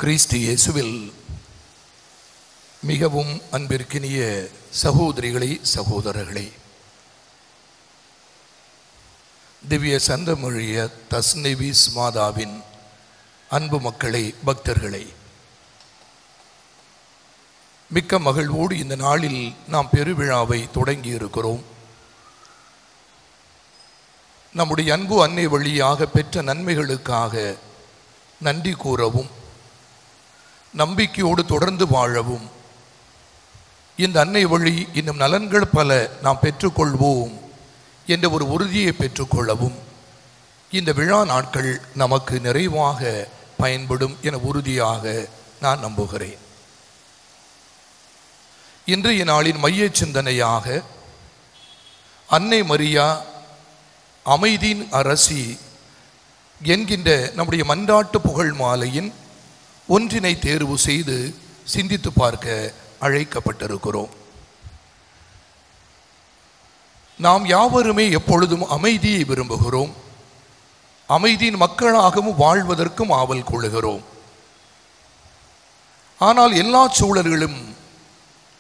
கிறிஸ்து இயேசுவில் மிகவும் அன்பிற்கினிய சகோதரிகளே, சகோதரர்களே, திவ்ய சந்தமொழிய தஸ்னேவிஸ் மாதாவின் அன்பு மக்களே, பக்தர்களே, மிக்க மகிழ்வோடு இந்த நாளில் நாம் பெருவிழாவை தொடங்கி இருக்கிறோம். நம்முடைய அன்பு அன்னை வழியாக பெற்ற நன்மைகளுக்காக நன்றி கூறவும், நம்பிக்கையோடு தொடர்ந்து வாழவும், இந்த அன்னை வழி இன்னும் நலன்கள் பல நாம் பெற்றுக்கொள்வோம் என்ற ஒரு உறுதியை பெற்றுக்கொள்ளவும் இந்த விழா நாட்கள் நமக்கு நிறைவாக பயன்படும் என உறுதியாக நான் நம்புகிறேன். இன்றைய நாளின் மைய சிந்தனையாக அன்னை மரியா அமைதியின் அரசி என்கின்ற நம்முடைய மன்றாட்டு புகழ் மாலையின் ஒன்றினை தேர்வு செய்து சிந்தித்து பார்க்க அழைக்கப்பட்டிருக்கிறோம். நாம் யாவருமே எப்பொழுதும் அமைதியை விரும்புகிறோம். அமைதியின் மக்களாகவும் வாழ்வதற்கும் ஆவல் கொள்ளுகிறோம். ஆனால் எல்லா சூழல்களும்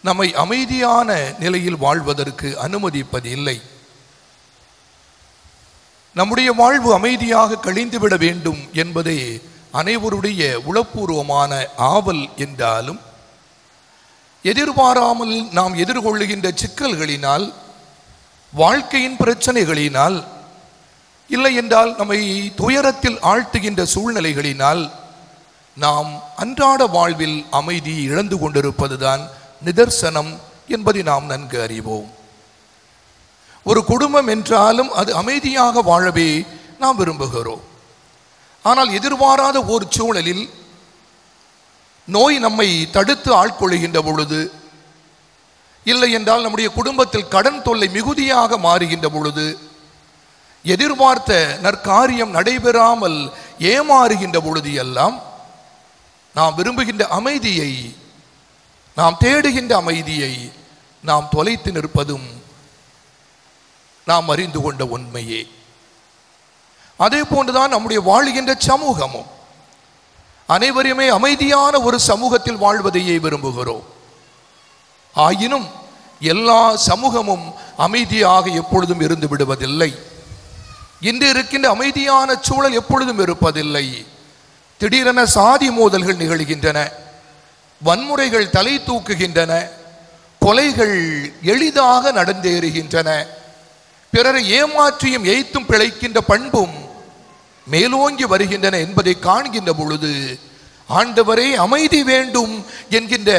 நம்மை அமைதியான நிலையில் வாழ்வதற்கு அனுமதிப்பதில்லை. நம்முடைய வாழ்வு அமைதியாக கழிந்துவிட வேண்டும் என்பதே அனைவருடைய உளப்பூர்வமான ஆவல் என்றாலும், எதிர்பாராமல் நாம் எதிர்கொள்ளுகின்ற சிக்கல்களினால், வாழ்க்கையின் பிரச்சனைகளினால், இல்லை என்றால் நம்மை துயரத்தில் ஆழ்த்துகின்ற சூழ்நிலைகளினால் நாம் அன்றாட வாழ்வில் அமைதி இழந்து கொண்டிருப்பதுதான் நிதர்சனம் என்பதை நாம் நன்கு அறிவோம். ஒரு குடும்பம் என்றாலும் அது அமைதியாக வாழவே நாம் விரும்புகிறோம். ஆனால் எதிர்பாராத ஒரு சூழலில் நோய் நம்மை தடுத்து ஆட்கொள்கின்ற பொழுது, இல்லை என்றால் நம்முடைய குடும்பத்தில் கடன் தொல்லை மிகுதியாக மாறுகின்ற பொழுது, எதிர்பார்த்த நற்காரியம் நடைபெறாமல் ஏமாறுகின்ற பொழுது எல்லாம் நாம் விரும்புகின்ற அமைதியை, நாம் தேடுகின்ற அமைதியை நாம் தொலைத்து நிற்பதும் நாம் அறிந்து கொண்ட உண்மையே. அதே போன்றுதான் நம்முடைய வாழ்கின்ற சமூகமும். அனைவருமே அமைதியான ஒரு சமூகத்தில் வாழ்வதையே விரும்புகிறோம். ஆயினும் எல்லா சமூகமும் அமைதியாக எப்பொழுதும் இருந்து விடுவதில்லை. இன்று இருக்கின்ற அமைதியான சூழல் எப்பொழுதும் இருப்பதில்லை. திடீரென சாதி மோதல்கள் நிகழ்கின்றன, வன்முறைகள் தலை தூக்குகின்றன, கொலைகள் எளிதாக நடந்தேறுகின்றன, பிறரை ஏமாற்றியும் எய்த்தும் பிழைக்கின்ற பண்பும் மேலோங்கி வருகின்றன என்பதை காண்கின்ற பொழுது, ஆண்டவரே அமைதி வேண்டும் என்கின்ற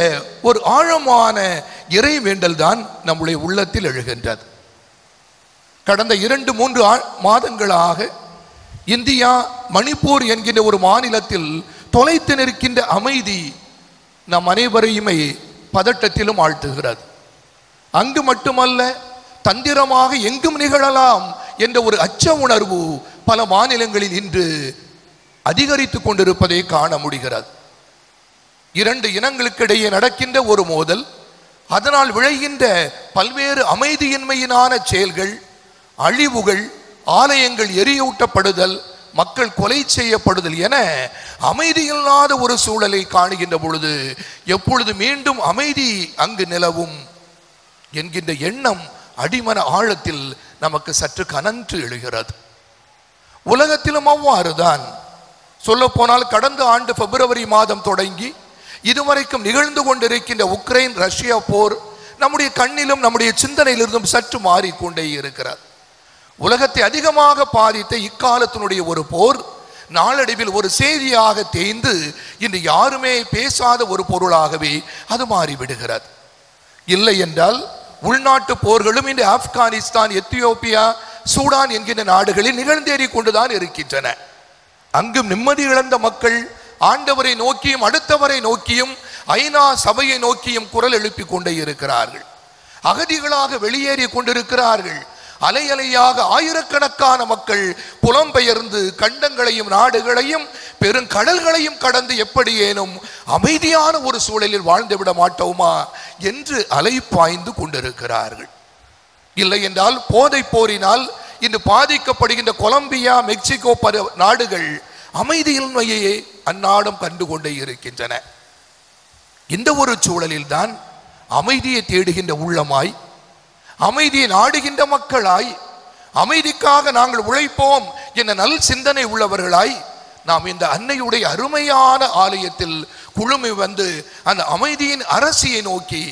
ஒரு ஆழமான இறை வேண்டல் தான் நம்முடைய உள்ளத்தில் எழுகின்றது. கடந்த 2-3 மாதங்களாக இந்தியா மணிப்பூர் என்கின்ற ஒரு மாநிலத்தில் தொலைத்து நிற்கின்ற அமைதி நம் அனைவரையுமே பதட்டத்திலும் ஆழ்த்துகிறது. அங்கு மட்டுமல்ல, தந்திரமாக எங்கும் நிகழலாம் என்ற ஒரு அச்ச உணர்வு பல மாநிலங்களில் இன்று அதிகரித்து கொண்டிருப்பதை காண முடிகிறது. 2 இனங்களுக்கிடையே நடக்கின்ற ஒரு மோதல், அதனால் விளைகின்ற பல்வேறு அமைதியின்மையினான செயல்கள், அழிவுகள், ஆலயங்கள் எரியூட்டப்படுதல், மக்கள் கொலை செய்யப்படுதல் என அமைதியில்லாத ஒரு சூழலை காணுகின்ற பொழுது, எப்பொழுது மீண்டும் அமைதி அங்கு நிலவும் என்கின்ற எண்ணம் அடிமன ஆழத்தில் நமக்கு சற்று கனன்று எழுகிறது. உலகத்திலும் அவ்வாறுதான். சொல்ல போனால் கடந்த ஆண்டு பிப்ரவரி மாதம் தொடங்கி இதுவரைக்கும் நிகழ்ந்து கொண்டிருக்கின்ற உக்ரைன் ரஷ்யா போர் நம்முடைய கண்ணிலும் நம்முடைய சிந்தனையிலிருந்தும் சற்று மாறிக்கொண்டே இருக்கிறார். உலகத்தை அதிகமாக பாதித்த இக்காலத்தினுடைய ஒரு போர் நாளடைவில் ஒரு செய்தியாக தேய்ந்து இன்று யாருமே பேசாத ஒரு பொருளாகவே அது மாறிவிடுகிறது. இல்லை என்றால் உள்நாட்டு போர்களும் இன்று ஆப்கானிஸ்தான், எத்தியோப்பியா, சூடான் என்கின்ற நாடுகளில் நிகழ்ந்தேறி கொண்டுதான் இருக்கின்றன. அங்கும் நிம்மதி இழந்த மக்கள் ஆண்டவரை நோக்கியும் அடுத்தவரை நோக்கியும் ஐநா சபையை நோக்கியும் குரல் எழுப்பி கொண்டே இருக்கிறார்கள். அகதிகளாக வெளியேறி கொண்டிருக்கிறார்கள். அலை அலையாக ஆயிரக்கணக்கான மக்கள் புலம்பெயர்ந்து கண்டங்களையும் நாடுகளையும் பெருங்கடல்களையும் கடந்து எப்படியேனும் அமைதியான ஒரு சூழலில் வாழ்ந்து விட மாட்டோமா என்று அலைப்பாய்ந்து கொண்டிருக்கிறார்கள். இல்லை என்றால் போதை போரினால் இன்று பாதிக்கப்படுகின்ற கொலம்பியா, மெக்சிகோ நாடுகள் அமைதியின்மையே அந்நாடும் கண்டுகொண்டே இருக்கின்றன. இந்த ஒரு சூழலில் தான் அமைதியை தேடுகின்ற உள்ளமாய், அமைதியை நாடுகின்ற மக்களாய், அமைதிக்காக நாங்கள் உழைப்போம் என்ற நல் சிந்தனை உள்ளவர்களாய் நாம் இந்த அன்னையுடைய அருமையான ஆலயத்தில் குழுமி வந்து அந்த அமைதியின் அரசியை நோக்கி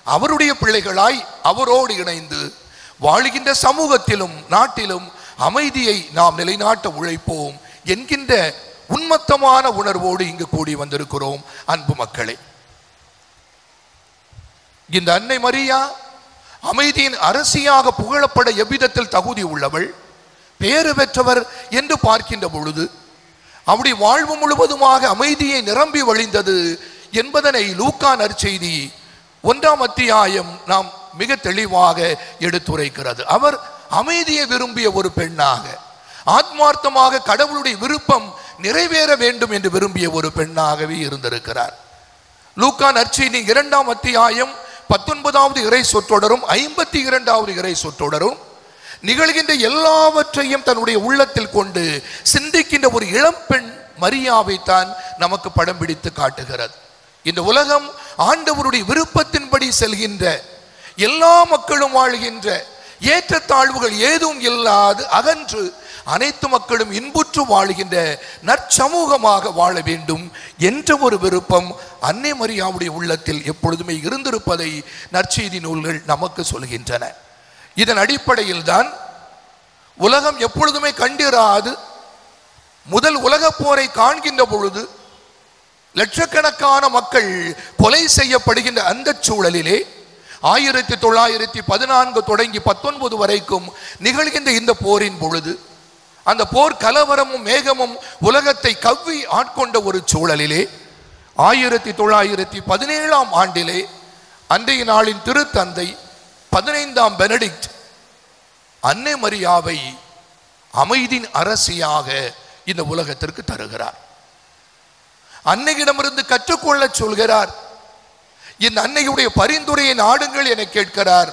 அவருடைய பிள்ளைகளாய் அவரோடு இணைந்து வாழுகின்ற சமூகத்திலும் நாட்டிலும் அமைதியை நாம் நிலைநாட்ட உழைப்போம் என்கின்ற உன்மத்தமான உணர்வோடு இங்கு கூடி வந்திருக்கிறோம். அன்பு மக்களே, இந்த அன்னை மரியா அமைதியின் அரசியாக புகழப்பட எவ்விதத்தில் தகுதி உள்ளவள், பேறு பெற்றவர் என்று பார்க்கின்ற பொழுது அவருடைய வாழ்வு முழுவதுமாக அமைதியை நிரம்பி வழிந்தது என்பதனை லூக்கா நற்செய்தி 1ஆம் அத்தியாயம் நாம் மிக தெளிவாக எடுத்துரைக்கிறது. அவர் அமைதியை விரும்பிய ஒரு பெண்ணாக, ஆத்மார்த்தமாக கடவுளுடைய விருப்பம் நிறைவேற வேண்டும் என்று விரும்பிய ஒரு பெண்ணாகவே இருந்திருக்கிறார். லூக்கா நற்செய்தி 2ஆம் அத்தியாயம் 19வது இறை சொற்றொடரும் 52வது இறை சொற்றொடரும் நிகழ்கின்ற எல்லாவற்றையும் தன்னுடைய உள்ளத்தில் கொண்டு சிந்திக்கின்ற ஒரு இளம்பெண் மரியாவை தான் நமக்கு படம் பிடித்து காட்டுகிறது. இந்த உலகம் ஆண்டவருடைய விருப்பத்தின்படி செல்கின்ற, எல்லா மக்களும் வாழ்கின்ற, ஏற்றத்தாழ்வுகள் ஏதும் இல்லாது அகன்று அனைத்து மக்களும் இன்புற்று வாழ்கின்ற நற்சமூகமாக வாழ வேண்டும் என்ற ஒரு விருப்பம் அன்னை மரியாவுடைய உள்ளத்தில் எப்பொழுதுமே இருந்திருப்பதை நற்செய்தி நூல்கள் நமக்கு சொல்கின்றன. இதன் அடிப்படையில் தான் உலகம் எப்பொழுதுமே கண்டிராது முதல் உலகப் போரை காண்கின்ற பொழுது லட்சக்கணக்கான மக்கள் கொலை செய்யப்படுகின்ற அந்த சூழலிலே 1914 தொடங்கி 19 வரைக்கும் நிகழ்கின்ற இந்த போரின் பொழுது, அந்த போர் கலவரமும் மேகமும் உலகத்தை கவ்வி ஆட்கொண்ட ஒரு சூழலிலே 1917ஆம் ஆண்டிலே அன்றைய நாளின் திருத்தந்தை 15ஆம் பெனடிக்ட் அன்னை மரியாவை அமைதியின் அரசியாக இந்த உலகத்திற்கு தருகிறார். அன்னையிடமிருந்து கற்றுக்கொள்ள சொல்கிறார். இந்த அன்னையுடைய பரிந்துரையை நாடுங்கள் என கேட்கிறார்.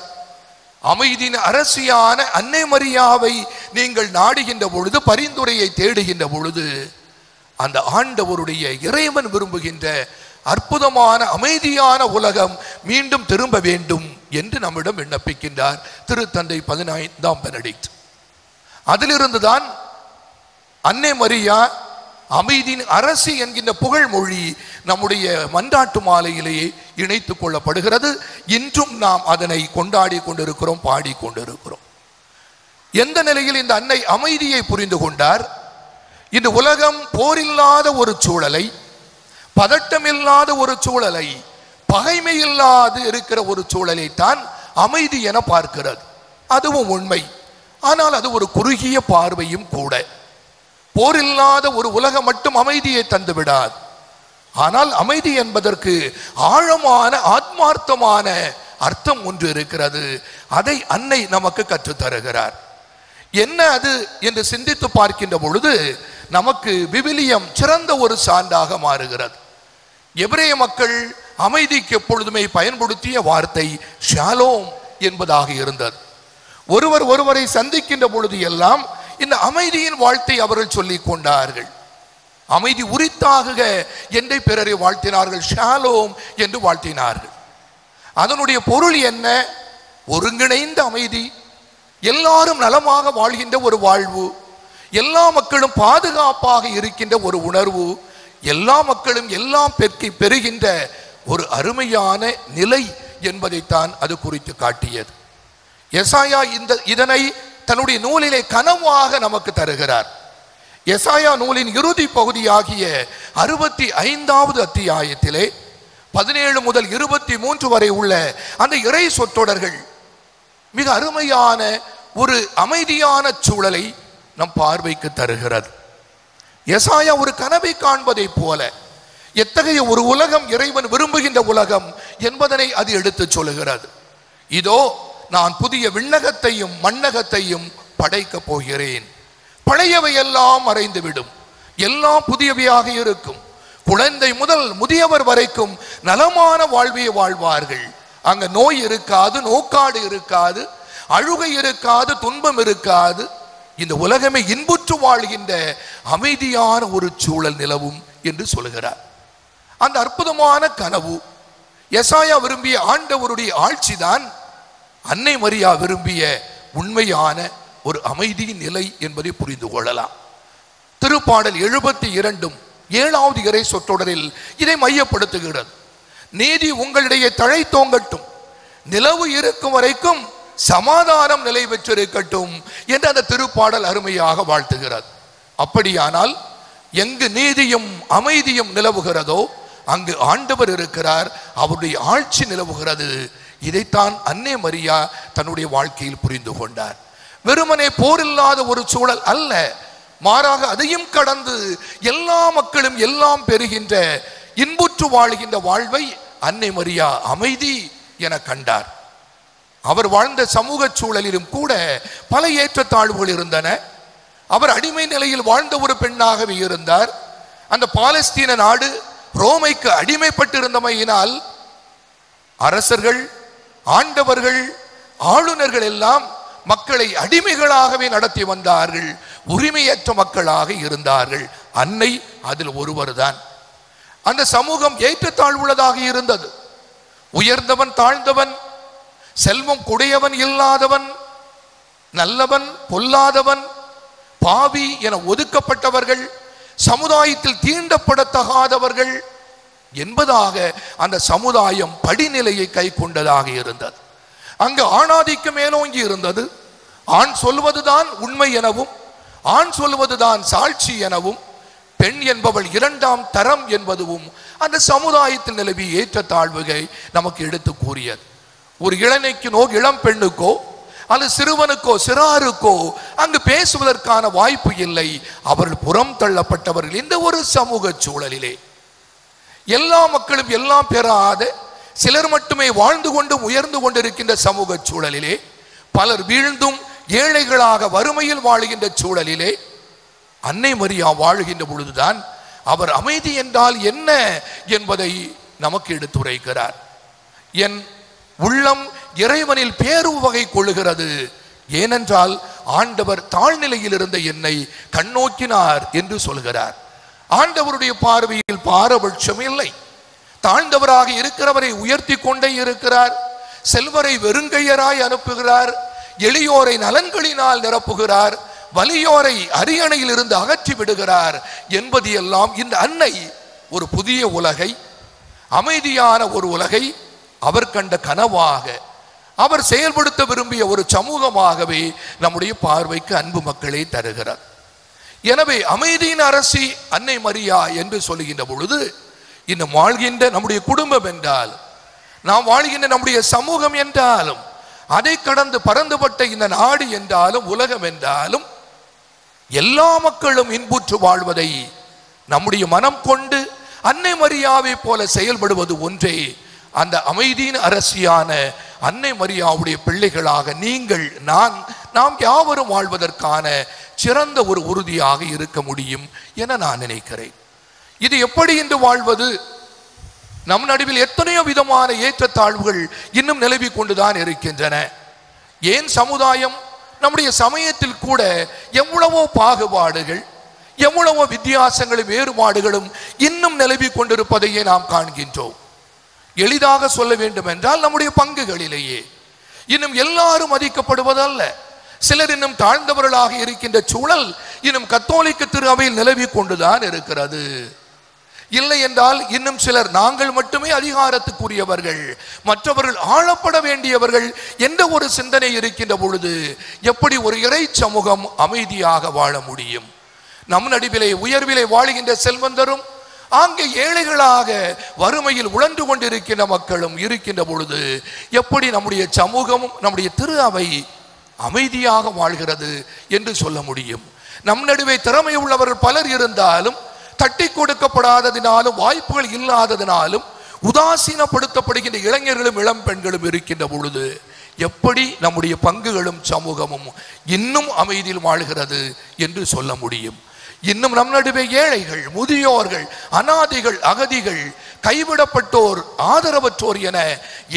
அமைதியின் அரசியான அன்னை மரியாவை நீங்கள் நாடுகின்ற பொழுது, பரிந்துரையை தேடுகின்ற பொழுது, அந்த ஆண்டவருடைய இறைவன் விரும்புகின்ற அற்புதமான அமைதியான உலகம் மீண்டும் திரும்ப வேண்டும் என்று நம்மிடம் விண்ணப்பிக்கின்றார் திருத்தந்தை 15ஆம் பெனடிக்ட். அதிலிருந்துதான் அன்னை மரியா அமைதியின் அரசி என்கின்ற புகழ் மொழி நம்முடைய மன்றாட்டு மாலையிலேயே இணைத்துக் கொள்ளப்படுகிறது. இன்றும் நாம் அதனை கொண்டாடி கொண்டிருக்கிறோம், பாடிக்கொண்டிருக்கிறோம். எந்த நிலையில் இந்த அன்னை அமைதியை புரிந்து கொண்டார்? இந்த உலகம் போரில்லாத ஒரு சூழலை, பதட்டமில்லாத ஒரு சூழலை, பகைமை இல்லாது இருக்கிற ஒரு சூழலை தான் அமைதி என பார்க்கிறது. அதுவும் உண்மை. ஆனால் அது ஒரு குறுகிய பார்வையும் கூட. போரில்லாத ஒரு உலகம் மட்டும் அமைதியை தந்து விடாது. ஆனால் அமைதி என்பதற்கு ஆழமான ஆத்மார்த்தமான அர்த்தம் ஒன்று இருக்கிறது. அதை அன்னை நமக்கு கற்றுத்தருகிறார். என்ன அது என்று சிந்தித்து பார்க்கின்ற பொழுது நமக்கு விவிலியம் சிறந்த ஒரு சான்றாக மாறுகிறது. எபிரேய மக்கள் அமைதிக்கு எப்பொழுதுமே பயன்படுத்திய வார்த்தை ஷாலோம் என்பதாக இருந்தது. ஒருவர் ஒருவரை சந்திக்கின்ற பொழுது எல்லாம் இந்த அமைதியின் வாழ்த்தை அவர்கள் சொல்லிக் கொண்டார்கள். அமைதி உரித்தாகுக என்று பிறரை வாழ்த்தினார்கள், ஷாலோம் என்று வாழ்த்தினார்கள். அதனுடைய பொருள் என்ன? ஒருங்கிணைந்த அமைதி, எல்லாரும் நலமாக வாழ்கின்ற ஒரு வாழ்வு, எல்லா மக்களும் பாதுகாப்பாக இருக்கின்ற ஒரு உணர்வு, எல்லா மக்களும் எல்லாம் பெறுகின்ற ஒரு அருமையான நிலை என்பதைத்தான் அது குறித்து காட்டியது. எசாயா இதனை தன்னுடைய நூலிலே கனவாக நமக்கு தருகிறார். எசாயா நூலின் இறுதி பகுதியாகிய 65வது அத்தியாயத்திலே 17 முதல் 23 வரை உள்ள அந்த இறை சொற்றொடர்கள் மிக அருமையான ஒரு அமைதியான சூழலை நம் பார்வைக்கு தருகிறது. எசாயா ஒரு கனவை காண்பதை போல எத்தகைய ஒரு உலகம் இறைவன் விரும்புகின்ற உலகம் என்பதனை அது எடுத்துச் சொல்லுகிறது. இதோ நான் புதிய விண்ணகத்தையும் மண்ணகத்தையும் படைக்கப் போகிறேன், பழையவை எல்லாம் மறைந்துவிடும், எல்லாம் புதியவையாக இருக்கும், குழந்தை முதல் முதியவர் வரைக்கும் நலமான வாழ்வையை வாழ்வார்கள். அங்க நோய் இருக்காது, நோக்காடு இருக்காது, அழுகை இருக்காது, துன்பம் இருக்காது, இந்த உலகமே இன்புற்று வாழ்கின்ற அமைதியான ஒரு சூழல் நிலவும் என்று சொல்கிறார். அந்த அற்புதமான கனவு எசாயா விரும்பிய ஆண்டவருடைய ஆட்சிதான் அன்னை மரியா விரும்பிய உண்மையான ஒரு அமைதியின் நிலை என்பதை புரிந்து கொள்ளலாம். திருப்பாடல் 72 7வது இறை சொற்றொடரில் இதை மையப்படுத்துகிறது. நீதி உங்களிடையே தழைத்தோங்கட்டும், நிலவு இருக்கும் வரைக்கும் சமாதானம் நிலை பெற்றிருக்கட்டும் என்று அந்த திருப்பாடல் அருமையாக வாழ்த்துகிறது. அப்படியானால் எங்கு நீதியும் அமைதியும் நிலவுகிறதோ அங்கு ஆண்டவர் இருக்கிறார், அவருடைய ஆட்சி நிலவுகிறது. இதைத்தான் அன்னை மரியா தன்னுடைய வாழ்க்கையில் புரிந்து கொண்டார். வெறுமனே போரில்லாத ஒரு சூழல் அல்ல, மாறாக அதையும் கடந்து எல்லா மக்களும் எல்லாம் பெறுகின்ற இன்புற்று வாழ்கின்ற வாழ்வை அன்னை மரியா அமைதி என கண்டார். அவர் வாழ்ந்த சமூக சூழலிலும் கூட பல ஏற்றத்தாழ்வுகள் இருந்தன. அவர் அடிமை நிலையில் வாழ்ந்த ஒரு பெண்ணாகவே இருந்தார். அந்த பாலஸ்தீன நாடு ரோமைக்கு அடிமைப்பட்டிருந்தமையினால் அரசர்கள், ஆண்டவர்கள், ஆளுநர்கள் எல்லாம் மக்களை அடிமைகளாகவே நடத்தி வந்தார்கள். உரிமையற்ற மக்களாக இருந்தார்கள். அன்னை அதில் ஒருவர்தான். அந்த சமூகம் ஏற்றத்தாழ்வுள்ளதாக இருந்தது. உயர்ந்தவன் தாழ்ந்தவன், செல்வம் கொடையவன் இல்லாதவன், நல்லவன் பொல்லாதவன், பாவி என ஒதுக்கப்பட்டவர்கள், சமுதாயத்தில் தீண்டப்படத்தகாதவர்கள் என்பதாக அந்த சமுதாயம் படிநிலையை கை கொண்டதாக இருந்தது. அங்கு ஆணாதிக்க மேலோங்கி இருந்தது. ஆண் சொல்வதுதான் உண்மை எனவும், ஆண் சொல்வதுதான் சாட்சி எனவும், பெண் என்பவள் 2ஆம் தரம் என்பதும் அந்த சமுதாயத்தில் நிலவிய ஏற்றத்தாழ்வுகை நமக்கு எடுத்து கூறியது. ஒரு இளைஞனுக்கோ இளம் பெண்ணுக்கோ அல்லது சிறுவனுக்கோ சிறாருக்கோ அங்கு பேசுவதற்கான வாய்ப்பு இல்லை. அவர்கள் புறம் தள்ளப்பட்டவர்கள். இந்த ஒரு சமூக சூழலிலே எல்லா மக்களும் எல்லாம் பெறாத சிலர் மட்டுமே வாழ்ந்து கொண்டும் உயர்ந்து கொண்டிருக்கின்ற சமூக சூழலிலே பலர் வீழ்ந்தும் ஏழைகளாக வறுமையில் வாழுகின்ற சூழலிலே அன்னை மரியா வாழுகின்ற பொழுதுதான் அவர் அமைதி என்றால் என்ன என்பதை நமக்கு எடுத்துரைக்கிறார். என் உள்ளம் இறைவனில் பேரு வகை கொள்ளுகிறது, ஏனென்றால் ஆண்டவர் தாழ்நிலையில் இருந்த என்னை கண்ணோக்கினார் என்று சொல்கிறார். ஆண்டவருடைய பார்வையில் பாரபட்சம் இல்லை. தாழ்ந்தவராக இருக்கிறவரை உயர்த்தி கொண்டே இருக்கிறார். செல்வரை வெறுங்கையராய் அனுப்புகிறார். எளியோரை நலன்களினால் நிரப்புகிறார். வலியோரை அரியணையில் இருந்து அகற்றி விடுகிறார் என்பது எல்லாம் இந்த அன்னை ஒரு புதிய உலகை, அமைதியான ஒரு உலகை அவர் கண்ட கனவாக, அவர் செயல்படுத்த விரும்பிய ஒரு சமூகமாகவே நம்முடைய பார்வைக்கு அன்பு மக்களை தருகிறார். எனவே அமைதியின் அரசி அன்னை மரியா என்று சொல்லுகின்ற பொழுது இன்னும் வாழ்கின்ற நம்முடைய குடும்பம் என்றால், நாம் வாழ்கின்ற நம்முடைய சமூகம் என்றாலும், அதை கடந்து பறந்துபட்ட இந்த நாடு என்றாலும், உலகம் என்றாலும் எல்லா மக்களும் இன்புற்று வாழ்வதை நம்முடைய மனம் கொண்டு அன்னை மரியாவை போல செயல்படுவது ஒன்றே அந்த அமைதியின் அரசியான அன்னை மரியாவுடைய பிள்ளைகளாக நீங்கள் நாம் யாவரும் வாழ்வதற்கான சிறந்த ஒரு உறுதியாக இருக்க முடியும் என நான் நினைக்கிறேன். இது எப்படி என்று வாழ்வது? நம் நடுவில் எத்தனையோ விதமான ஏற்றத்தாழ்வுகள் இன்னும் நிலவி கொண்டுதான் இருக்கின்றன. ஏன் சமுதாயம், நம்முடைய சமயத்தில் கூட எவ்வளவோ பாகுபாடுகள், எவ்வளவோ வித்தியாசங்களும் வேறுபாடுகளும் இன்னும் நிலவி கொண்டிருப்பதையே நாம் காண்கின்றோம். எளிதாக சொல்ல வேண்டும் என்றால் நம்முடைய பங்குகளிலேயே இன்னும் எல்லாரும் மதிக்கப்படுவதல்ல. சிலர் இன்னும் தாழ்ந்தவர்களாக இருக்கின்ற சூழல் இன்னும் கத்தோலிக்க திரு அவையில் நிலவி கொண்டுதான் இருக்கிறது. இல்லை என்றால் இன்னும் சிலர் நாங்கள் மட்டுமே அதிகாரத்துக்குரியவர்கள், மற்றவர்கள் ஆளப்பட வேண்டியவர்கள் என்ற ஒரு சிந்தனை இருக்கின்ற பொழுது எப்படி ஒரு இறை சமூகம் அமைதியாக வாழ முடியும்? நம் நடுவிலே உயர்விலே வாழுகின்ற செல்வந்தரும் அங்கே ஏழைகளாக வறுமையில் உழன்று கொண்டிருக்கின்ற மக்களும் இருக்கின்ற பொழுது எப்படி நம்முடைய சமூகமும் நம்முடைய திரு அவை அமைதியாக வாழ்கிறது என்று சொல்ல முடியும்? நம் நடுவே திறமை உள்ளவர்கள் பலர் இருந்தாலும், தட்டி கொடுக்கப்படாததினாலும், வாய்ப்புகள் இல்லாததினாலும் உதாசீனப்படுத்தப்படுகின்ற இளைஞர்களும் இளம் பெண்களும் இருக்கின்ற பொழுது எப்படி நம்முடைய பங்குகளும் சமூகமும் இன்னும் அமைதியில் வாழ்கிறது என்று சொல்ல முடியும்? இன்னும் நம் நடுவே ஏழைகள், முதியோர்கள், அனாதைகள், அகதிகள், கைவிடப்பட்டோர், ஆதரவற்றோர் என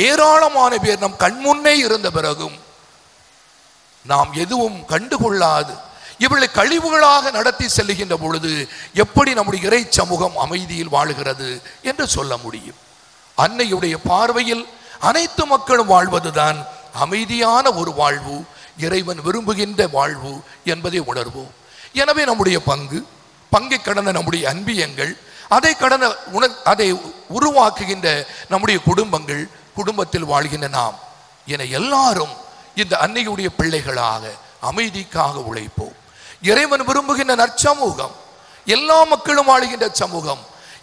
ஏராளமான பேர் நம் கண்முன்னே இருந்த பிறகும் நாம் எதுவும் கண்டுகொள்ளாது இவர்களை கழிவுகளாக நடத்தி செல்லுகின்ற பொழுது எப்படி நம்முடைய இறை சமூகம் அமைதியில் வாழுகிறது என்று சொல்ல முடியும்? அன்னையுடைய பார்வையில் அனைத்து மக்களும் வாழ்வதுதான் அமைதியான ஒரு வாழ்வு, இறைவன் விரும்புகின்ற வாழ்வு என்பதை உணர்வோம். எனவே நம்முடைய பங்கை கடந்த நம்முடைய அன்பியங்கள், அதை உருவாக்குகின்ற நம்முடைய குடும்பத்தில் வாழ்கின்ற நாம் என எல்லாரும் இந்த அன்னையுடைய பிள்ளைகளாக அமைதிக்காக உழைப்போம். இறைவன் விரும்புகின்ற நற்சமூகம், எல்லா மக்களும் வாழுகின்ற சமூகம்,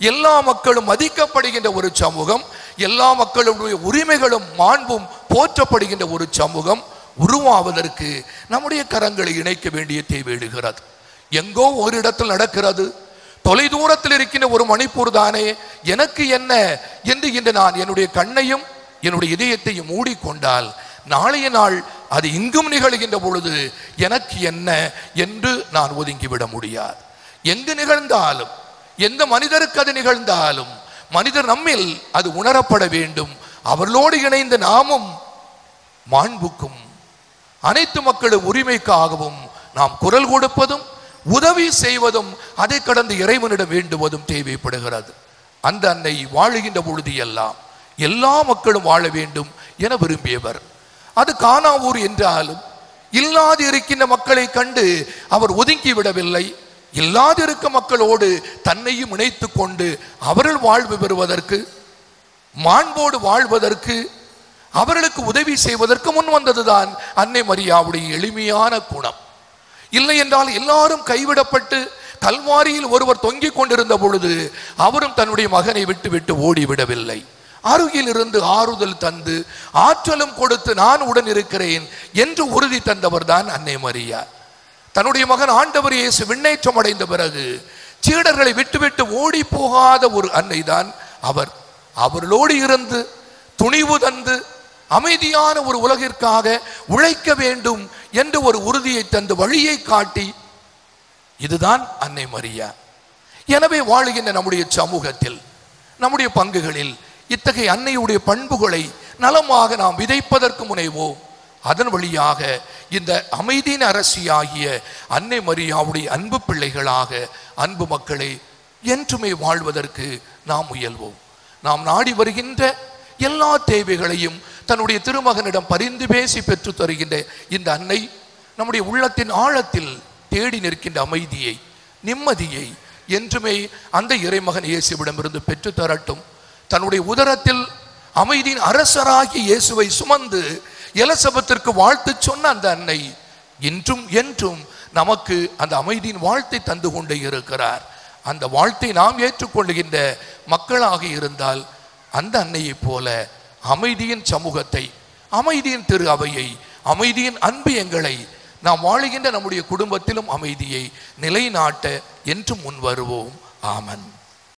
எல்லா மக்களும் மதிக்கப்படுகின்ற ஒரு சமூகம், எல்லா மக்களுடைய உரிமைகளும் மாண்பும் போற்றப்படுகின்ற ஒரு சமூகம் உருவாவதற்கு நம்முடைய கரங்களை இணைக்க வேண்டிய தேவை எழுகிறது. எங்கோ ஒரு இடத்தில் நடக்கிறது, தொலை தூரத்தில் இருக்கின்ற ஒரு மணிப்பூர் தானே, எனக்கு என்ன என்று இன்று நான் என்னுடைய கண்ணையும் என்னுடைய இதயத்தையும் மூடிக்கொண்டால் நாளைய நாள் அது இங்கும் நிகழ்கின்ற பொழுது எனக்கு என்ன என்று நான் ஒதுங்கிவிட முடியாது. எங்கு நிகழ்ந்தாலும், எந்த மனிதருக்கு அது நிகழ்ந்தாலும் மனிதர் நம்மில் அது உணரப்பட வேண்டும். அவர்களோடு இணைந்த நாமும் மாண்புக்கும் அனைத்து மக்களும் உரிமைக்காகவும் நாம் குரல் கொடுப்பதும் உதவி செய்வதும் அதை கடந்து இறைவனிடம் வேண்டுவதும் தேவைப்படுகிறது. அந்த அன்னை வாழுகின்ற பொழுது எல்லாம் எல்லா மக்களும் வாழ வேண்டும் என விரும்பியவர். அது காணாவூர் என்றாலும் இல்லாது இருக்கின்ற மக்களை கண்டு அவர் ஒதுங்கி விடவில்லை. இல்லாதிருக்க மக்களோடு தன்னையும் இணைத்து கொண்டு அவர்கள் வாழ்வு பெறுவதற்கு, மாண்போடு வாழ்வதற்கு, அவர்களுக்கு உதவி செய்வதற்கு முன் வந்ததுதான் அன்னை மரியாவுடைய எளிமையான குணம். இல்லை என்றால் எல்லாரும் கைவிடப்பட்டு கல்வாரியில் ஒருவர் தொங்கிக் கொண்டிருந்த பொழுது அவரும் தன்னுடைய மகனை விட்டு ஓடிவிடவில்லை. அருகில் இருந்து ஆறுதல் தந்து ஆற்றலும் கொடுத்து நான் உடன் இருக்கிறேன் என்று உறுதி தந்தவர் தான் அன்னை மரியா. தன்னுடைய மகன் ஆண்டவர் இயேசு விண்ணேற்றம் அடைந்த பிறகு சீடர்களை விட்டு ஓடி போகாத ஒரு அன்னை தான் அவர். அவர்களோடு இருந்து துணிவு தந்து அமைதியான ஒரு உலகிற்காக உழைக்க வேண்டும் என்று ஒரு உறுதியை தந்து வழியை காட்டி, இதுதான் அன்னை மரியா. எனவே வாழுகின்ற நம்முடைய சமூகத்தில், நம்முடைய பங்குகளில் இத்தகைய அன்னையுடைய பண்புகளை நலமாக நாம் விதைப்பதற்கு முனைவோம். அதன் வழியாக இந்த அமைதியின் அரசியாகிய அன்னை மரியாவுடைய அன்பு பிள்ளைகளாக, அன்பு மக்களை என்றுமே வாழ்வதற்கு நாம் முயல்வோம். நாம் நாடி வருகின்ற எல்லா தேவைகளையும் தன்னுடைய திருமகனிடம் பரிந்து பேசி பெற்று தருகின்ற இந்த அன்னை நம்முடைய உள்ளத்தின் ஆழத்தில் தேடி நிற்கின்ற அமைதியை, நிம்மதியை என்றுமே அந்த இறைமகன் இயேசுவிடமிருந்து பெற்று தரட்டும். தன்னுடைய உதரத்தில் அமைதியின் அரசராகி இயேசுவை சுமந்து எலிசபெத்திற்கு வாழ்த்து சொன்ன அந்த அன்னை இன்றும் என்றும் நமக்கு அந்த அமைதியின் வாழ்த்தை தந்து கொண்டே இருக்கிறார். அந்த வாழ்த்தை நாம் ஏற்றுக்கொள்கின்ற மக்களாக இருந்தால் அந்த அன்னையை போல அமைதியின் சமூகத்தை, அமைதியின் திரு அவையை, அமைதியின் அன்பு எங்களை நாம் வாழுகின்ற நம்முடைய குடும்பத்திலும் அமைதியை நிலைநாட்ட என்றும் முன் வருவோம். ஆமன்.